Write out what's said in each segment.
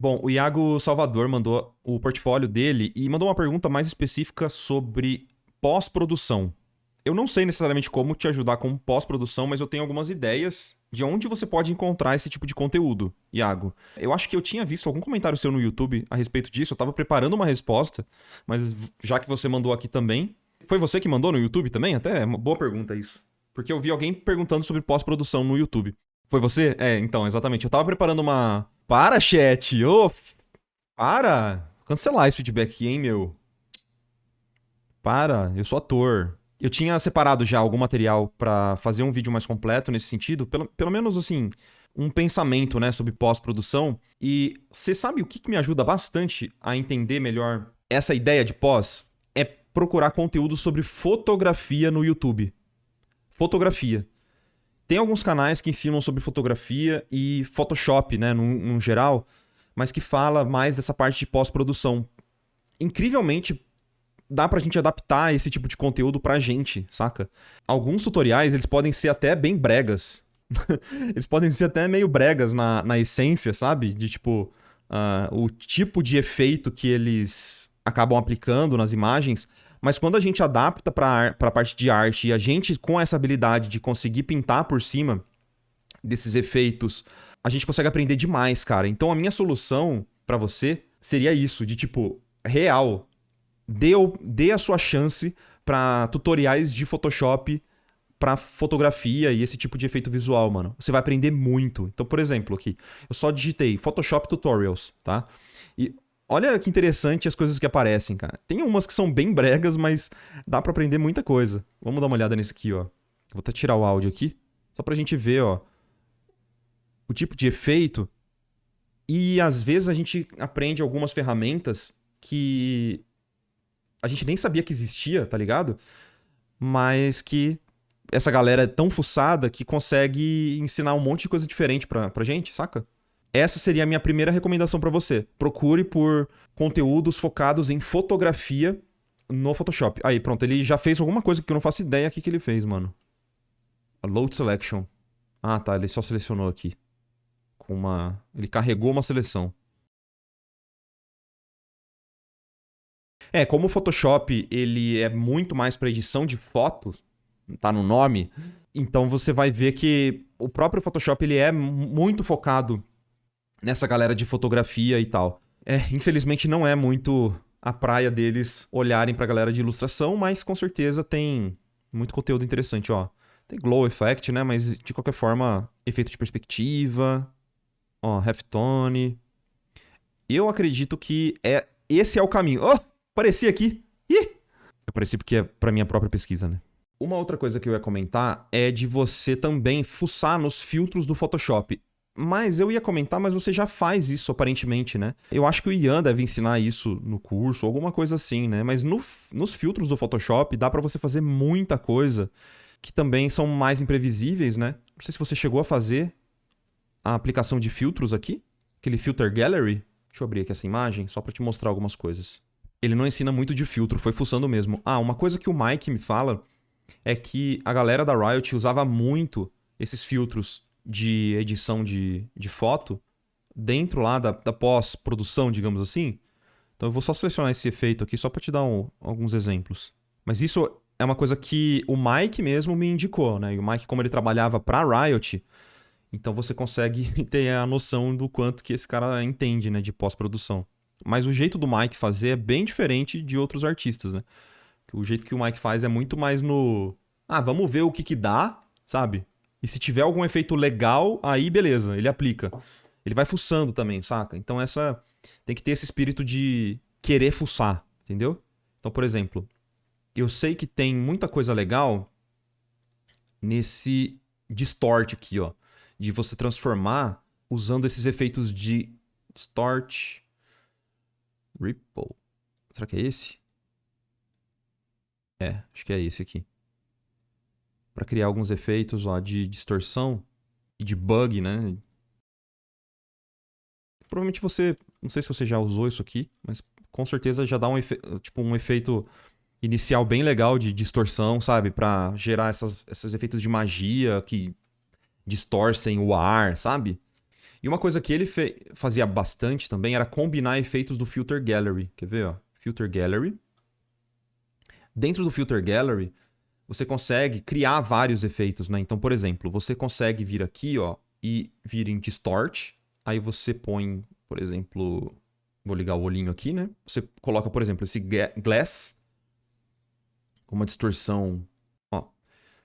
Bom, o Iago Salvador mandou o portfólio dele e mandou uma pergunta mais específica sobre pós-produção. Eu não sei necessariamente como te ajudar com pós-produção, mas eu tenho algumas ideias de onde você pode encontrar esse tipo de conteúdo, Iago. Eu acho que eu tinha visto algum comentário seu no YouTube a respeito disso, eu tava preparando uma resposta, mas já que você mandou aqui também. Foi você que mandou no YouTube também? Até é uma boa pergunta isso. Porque eu vi alguém perguntando sobre pós-produção no YouTube. Foi você? É, então, exatamente. Eu tava preparando uma. Para, chat! Ô, para! Cancelar esse feedback aqui, hein, meu? Para, eu sou ator. Eu tinha separado já algum material pra fazer um vídeo mais completo nesse sentido, pelo menos assim, um pensamento, né, sobre pós-produção. E você sabe o que me ajuda bastante a entender melhor essa ideia de pós? É procurar conteúdo sobre fotografia no YouTube. Fotografia. Tem alguns canais que ensinam sobre fotografia e Photoshop, né, no geral, mas que fala mais dessa parte de pós-produção. Incrivelmente, dá pra gente adaptar esse tipo de conteúdo pra gente, saca? Alguns tutoriais, eles podem ser até bem bregas. Eles podem ser até meio bregas na essência, sabe? De tipo, o tipo de efeito que eles acabam aplicando nas imagens. Mas quando a gente adapta pra parte de arte e a gente, com essa habilidade de conseguir pintar por cima desses efeitos, a gente consegue aprender demais, cara. Então a minha solução pra você seria isso, de tipo, real. Dê a sua chance pra tutoriais de Photoshop pra fotografia e esse tipo de efeito visual, mano. Você vai aprender muito. Então, por exemplo, aqui, eu só digitei Photoshop Tutorials, tá? E olha que interessante as coisas que aparecem, cara. Tem umas que são bem bregas, mas dá pra aprender muita coisa. Vamos dar uma olhada nisso aqui, ó. Vou até tirar o áudio aqui, só pra gente ver, ó, o tipo de efeito. E às vezes a gente aprende algumas ferramentas que a gente nem sabia que existia, tá ligado? Mas que essa galera é tão fuçada que consegue ensinar um monte de coisa diferente pra gente, saca? Essa seria a minha primeira recomendação pra você. Procure por conteúdos focados em fotografia no Photoshop. Aí, pronto, ele já fez alguma coisa que eu não faço ideia o que ele fez, mano. A Load Selection. Ah, tá, ele só selecionou aqui. Ele carregou uma seleção. Como o Photoshop ele é muito mais para edição de fotos, tá no nome, então você vai ver que o próprio Photoshop ele é muito focado nessa galera de fotografia e tal. Infelizmente não é muito a praia deles olharem pra galera de ilustração, mas com certeza tem muito conteúdo interessante, ó. Tem glow effect, né, mas de qualquer forma, efeito de perspectiva, ó, halftone. Eu acredito que esse é o caminho. Oh, apareci aqui. Ih! Eu apareci porque é pra minha própria pesquisa, né? Uma outra coisa que eu ia comentar é de você também fuçar nos filtros do Photoshop. Mas eu ia comentar, mas você já faz isso aparentemente, né? Eu acho que o Ian deve ensinar isso no curso, alguma coisa assim, né? Mas nos filtros do Photoshop dá pra você fazer muita coisa que também são mais imprevisíveis, né? Não sei se você chegou a fazer a aplicação de filtros aqui, aquele Filter Gallery. Deixa eu abrir aqui essa imagem só pra te mostrar algumas coisas. Ele não ensina muito de filtro, foi fuçando mesmo. Uma coisa que o Mike me fala é que a galera da Riot usava muito esses filtros de edição de foto dentro lá da pós-produção, digamos assim. Então eu vou só selecionar esse efeito aqui só pra te dar alguns exemplos. Mas isso é uma coisa que o Mike mesmo me indicou, né? E o Mike, como ele trabalhava pra Riot, então você consegue ter a noção do quanto que esse cara entende, né, de pós-produção. Mas o jeito do Mike fazer é bem diferente de outros artistas, né? O jeito que o Mike faz é muito mais no... vamos ver o que dá, sabe? E se tiver algum efeito legal, aí beleza, ele aplica. Ele vai fuçando também, saca? Então tem que ter esse espírito de querer fuçar, entendeu? Então, por exemplo, eu sei que tem muita coisa legal nesse distort aqui, ó. De você transformar usando esses efeitos de distort, ripple. Será que é esse? Acho que é esse aqui. Para criar alguns efeitos, ó, de distorção e de bug, né? Provavelmente você, não sei se você já usou isso aqui, mas com certeza já dá um efeito inicial bem legal de distorção, sabe? Para gerar esses efeitos de magia que distorcem o ar, sabe? E uma coisa que ele fazia bastante também era combinar efeitos do Filter Gallery. Quer ver, ó? Filter Gallery. Dentro do Filter Gallery, você consegue criar vários efeitos, né? Então, por exemplo, você consegue vir aqui, ó, e vir em Distort. Aí você põe, por exemplo... Vou ligar o olhinho aqui, né? Você coloca, por exemplo, esse Glass com uma distorção... Ó,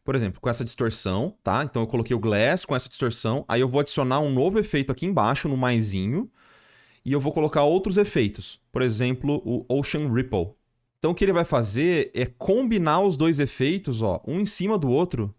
por exemplo, com essa distorção, tá? Então eu coloquei o Glass com essa distorção. Aí eu vou adicionar um novo efeito aqui embaixo, no maisinho. E eu vou colocar outros efeitos. Por exemplo, o Ocean Ripple. Então o que ele vai fazer é combinar os dois efeitos, ó, um em cima do outro.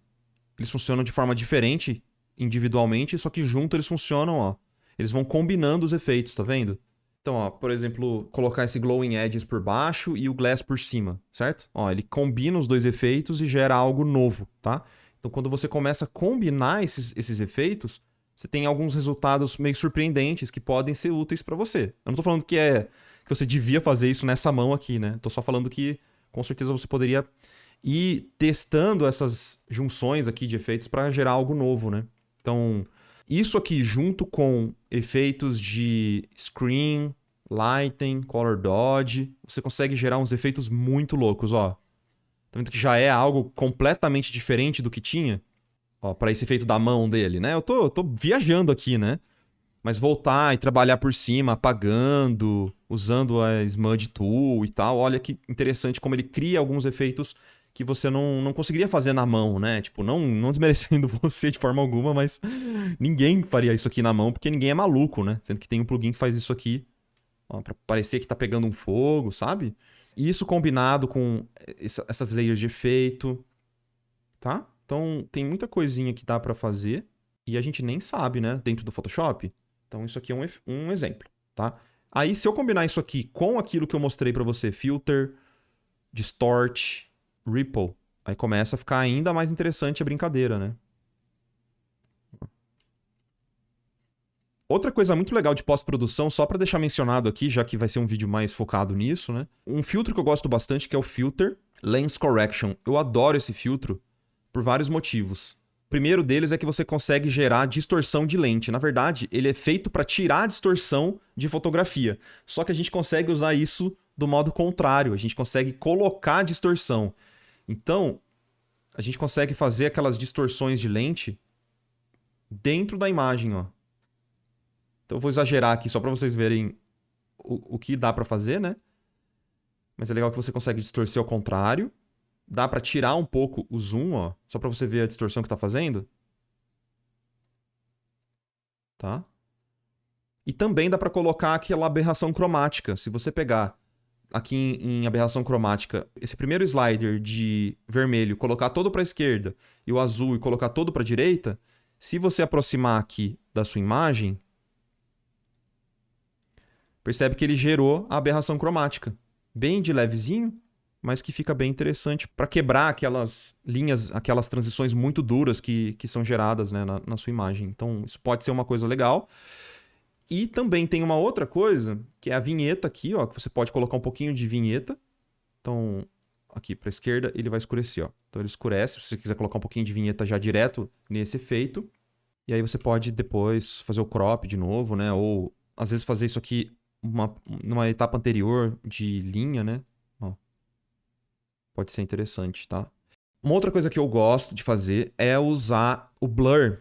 Eles funcionam de forma diferente, individualmente, só que junto eles funcionam, ó. Eles vão combinando os efeitos, tá vendo? Então, ó, por exemplo, colocar esse Glowing Edges por baixo e o Glass por cima, certo? Ó, ele combina os dois efeitos e gera algo novo, tá? Então, quando você começa a combinar esses efeitos, você tem alguns resultados meio surpreendentes que podem ser úteis para você. Eu não tô falando que você devia fazer isso nessa mão aqui, né? Tô só falando que, com certeza, você poderia ir testando essas junções aqui de efeitos para gerar algo novo, né? Então, isso aqui junto com efeitos de screen, lighting, color dodge, você consegue gerar uns efeitos muito loucos, ó. Tá vendo que já é algo completamente diferente do que tinha? Ó, para esse efeito da mão dele, né? Eu tô viajando aqui, né? Mas voltar e trabalhar por cima, apagando, usando a Smudge Tool e tal. Olha que interessante como ele cria alguns efeitos que você não conseguiria fazer na mão, né? Tipo, não desmerecendo você de forma alguma, mas ninguém faria isso aqui na mão, porque ninguém é maluco, né? Sendo que tem um plugin que faz isso aqui, ó, pra parecer que tá pegando um fogo, sabe? E isso combinado com essas layers de efeito, tá? Então, tem muita coisinha que dá pra fazer e a gente nem sabe, né? Dentro do Photoshop. Então, isso aqui é um exemplo, tá? Aí, se eu combinar isso aqui com aquilo que eu mostrei pra você, Filter, Distort, Ripple, aí começa a ficar ainda mais interessante a brincadeira, né? Outra coisa muito legal de pós-produção, só pra deixar mencionado aqui, já que vai ser um vídeo mais focado nisso, né? Um filtro que eu gosto bastante, que é o Filter Lens Correction. Eu adoro esse filtro por vários motivos. O primeiro deles é que você consegue gerar distorção de lente. Na verdade, ele é feito para tirar a distorção de fotografia. Só que a gente consegue usar isso do modo contrário. A gente consegue colocar distorção. Então, a gente consegue fazer aquelas distorções de lente dentro da imagem, ó. Então eu vou exagerar aqui só para vocês verem o que dá para fazer, né? Mas é legal que você consegue distorcer ao contrário. Dá para tirar um pouco o zoom, ó, só para você ver a distorção que tá fazendo. Tá? E também dá para colocar aquela aberração cromática. Se você pegar aqui em aberração cromática, esse primeiro slider de vermelho, colocar todo para a esquerda e o azul e colocar todo para a direita, se você aproximar aqui da sua imagem, percebe que ele gerou a aberração cromática. Bem de levezinho, mas que fica bem interessante para quebrar aquelas linhas, aquelas transições muito duras que são geradas, né, na sua imagem. Então, isso pode ser uma coisa legal. E também tem uma outra coisa, que é a vinheta aqui, ó, que você pode colocar um pouquinho de vinheta. Então, aqui para a esquerda, ele vai escurecer, ó. Então, ele escurece. Se você quiser colocar um pouquinho de vinheta já direto nesse efeito. E aí você pode depois fazer o crop de novo, né? Ou, às vezes, fazer isso aqui numa etapa anterior de linha, né? Ó. Pode ser interessante, tá? Uma outra coisa que eu gosto de fazer é usar o blur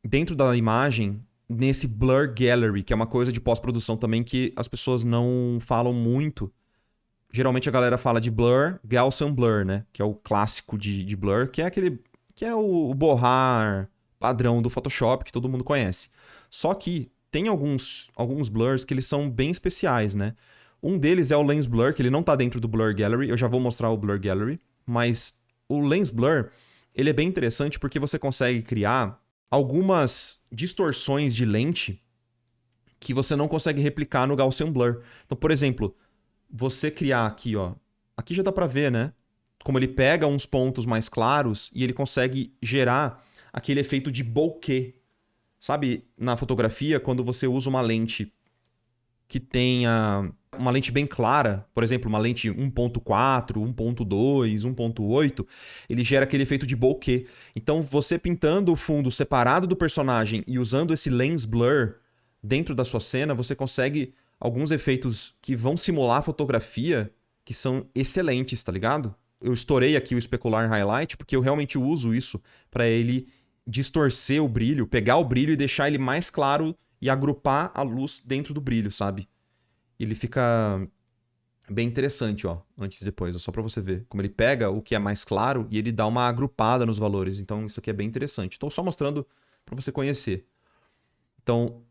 dentro da imagem nesse Blur Gallery, que é uma coisa de pós-produção também que as pessoas não falam muito. Geralmente a galera fala de Blur, Gaussian Blur, né? Que é o clássico de Blur, que é aquele que é o borrar padrão do Photoshop que todo mundo conhece. Só que tem alguns blurs que eles são bem especiais, né? Um deles é o Lens Blur, que ele não tá dentro do Blur Gallery. Eu já vou mostrar o Blur Gallery. Mas o Lens Blur, ele é bem interessante porque você consegue criar algumas distorções de lente que você não consegue replicar no Gaussian Blur. Então, por exemplo, você criar aqui, ó. Aqui já dá pra ver, né? Como ele pega uns pontos mais claros e ele consegue gerar aquele efeito de bokeh. Sabe, na fotografia, quando você usa uma lente que tenha uma lente bem clara, por exemplo, uma lente 1.4, 1.2, 1.8, ele gera aquele efeito de bokeh. Então, você pintando o fundo separado do personagem e usando esse lens blur dentro da sua cena, você consegue alguns efeitos que vão simular a fotografia que são excelentes, tá ligado? Eu estourei aqui o Specular Highlight porque eu realmente uso isso para ele distorcer o brilho, pegar o brilho e deixar ele mais claro e agrupar a luz dentro do brilho, sabe? Ele fica bem interessante, ó, antes e depois, ó, só pra você ver como ele pega o que é mais claro e ele dá uma agrupada nos valores. Então isso aqui é bem interessante. Estou só mostrando pra você conhecer. Então,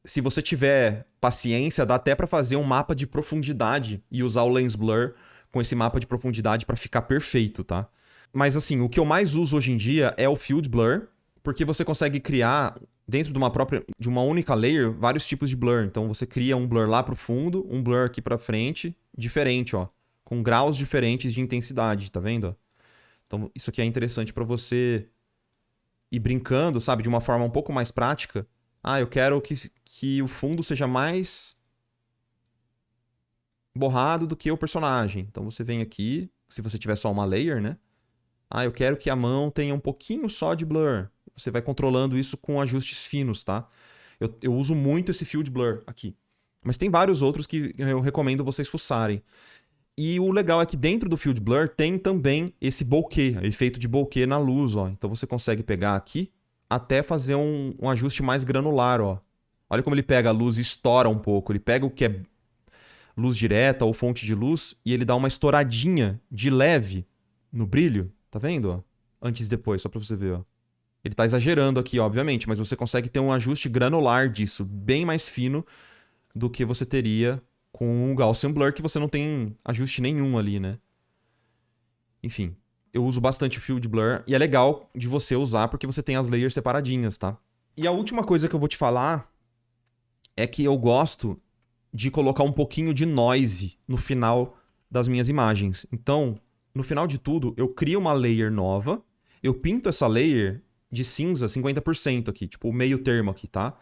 se você tiver paciência, dá até pra fazer um mapa de profundidade e usar o Lens Blur com esse mapa de profundidade pra ficar perfeito, tá? Mas assim, o que eu mais uso hoje em dia é o Field Blur, porque você consegue criar dentro de uma única layer vários tipos de blur. Então você cria um blur lá pro fundo, um blur aqui pra frente, diferente, ó, com graus diferentes de intensidade, tá vendo? Então isso aqui é interessante pra você ir brincando, sabe, de uma forma um pouco mais prática. Ah, eu quero que o fundo seja mais borrado do que o personagem. Então você vem aqui, se você tiver só uma layer, né? Ah, eu quero que a mão tenha um pouquinho só de blur. Você vai controlando isso com ajustes finos, tá? Eu uso muito esse Field Blur aqui. Mas tem vários outros que eu recomendo vocês fuçarem. E o legal é que dentro do Field Blur tem também esse bokeh, efeito de bokeh na luz, ó. Então você consegue pegar aqui até fazer um ajuste mais granular, ó. Olha como ele pega a luz e estoura um pouco. Ele pega o que é luz direta ou fonte de luz e ele dá uma estouradinha de leve no brilho. Tá vendo, ó? Antes e depois, só pra você ver, ó. Ele tá exagerando aqui, obviamente, mas você consegue ter um ajuste granular disso, bem mais fino do que você teria com o Gaussian Blur, que você não tem ajuste nenhum ali, né? Enfim, eu uso bastante o Field Blur e é legal de você usar porque você tem as layers separadinhas, tá? E a última coisa que eu vou te falar é que eu gosto de colocar um pouquinho de noise no final das minhas imagens. Então, no final de tudo, eu crio uma layer nova, eu pinto essa layer de cinza 50% aqui, tipo o meio termo aqui, tá?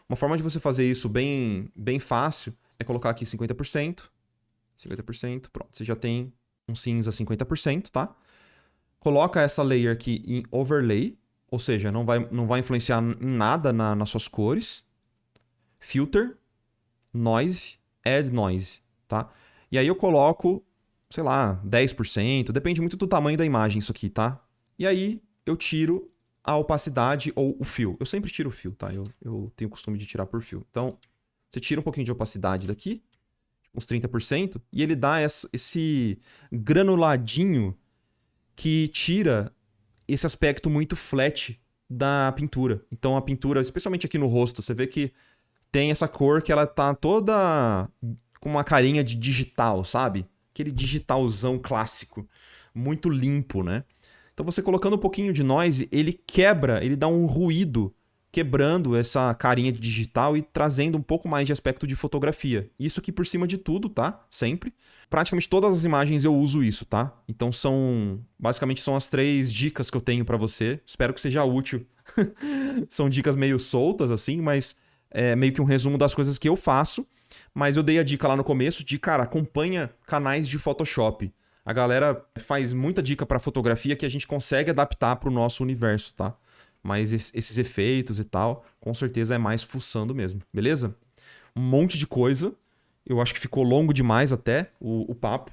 Uma forma de você fazer isso bem fácil é colocar aqui 50%, 50%, pronto, você já tem um cinza 50%, tá? Coloca essa layer aqui em overlay, ou seja, não vai influenciar em nada nas suas cores. Filter, noise, add noise, tá? E aí eu coloco, sei lá, 10%, depende muito do tamanho da imagem isso aqui, tá? E aí eu tiro a opacidade ou o fio. Eu sempre tiro o fio, tá? Eu tenho o costume de tirar por fio. Então, você tira um pouquinho de opacidade daqui, uns 30%, e ele dá esse granuladinho que tira esse aspecto muito flat da pintura. Então, a pintura, especialmente aqui no rosto, você vê que tem essa cor que ela tá toda com uma carinha de digital, sabe? Aquele digitalzão clássico, muito limpo, né? Então você colocando um pouquinho de noise, ele quebra, ele dá um ruído, quebrando essa carinha de digital e trazendo um pouco mais de aspecto de fotografia. Isso aqui por cima de tudo, tá? Sempre. Praticamente todas as imagens eu uso isso, tá? Então basicamente são as 3 dicas que eu tenho pra você. Espero que seja útil. São dicas meio soltas assim, mas é meio que um resumo das coisas que eu faço. Mas eu dei a dica lá no começo de, cara, acompanha canais de Photoshop. A galera faz muita dica para fotografia que a gente consegue adaptar para o nosso universo, tá? Mas esses efeitos e tal, com certeza é mais fuçando mesmo, beleza? Um monte de coisa. Eu acho que ficou longo demais até o papo,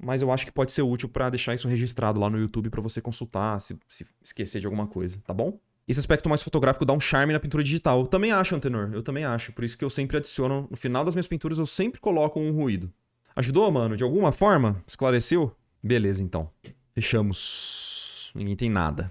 mas eu acho que pode ser útil para deixar isso registrado lá no YouTube para você consultar, se esquecer de alguma coisa, tá bom? Esse aspecto mais fotográfico dá um charme na pintura digital. Eu também acho, Antenor, eu também acho. Por isso que eu sempre adiciono, no final das minhas pinturas, eu sempre coloco um ruído. Ajudou, mano? De alguma forma? Esclareceu? Beleza, então. Fechamos. Ninguém tem nada.